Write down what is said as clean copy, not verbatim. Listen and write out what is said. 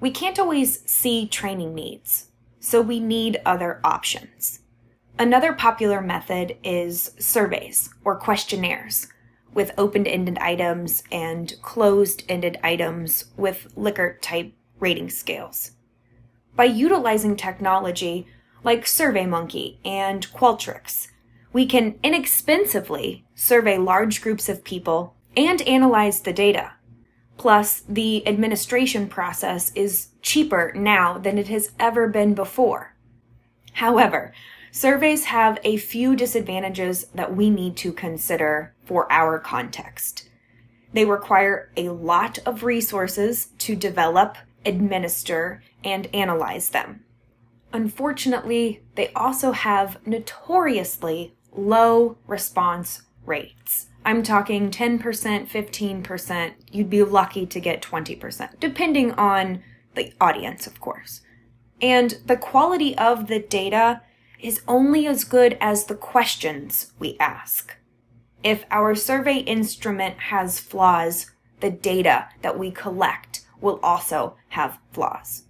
We can't always see training needs, so we need other options. Another popular method is surveys or questionnaires with open-ended items and closed-ended items with Likert-type rating scales. By utilizing technology like SurveyMonkey and Qualtrics, we can inexpensively survey large groups of people and analyze the data. Plus, the administration process is cheaper now than it has ever been before. However, surveys have a few disadvantages that we need to consider for our context. They require a lot of resources to develop, administer, and analyze them. Unfortunately, they also have notoriously low response rates. I'm talking 10%, 15%, you'd be lucky to get 20%, depending on the audience, of course. And the quality of the data is only as good as the questions we ask. If our survey instrument has flaws, the data that we collect will also have flaws.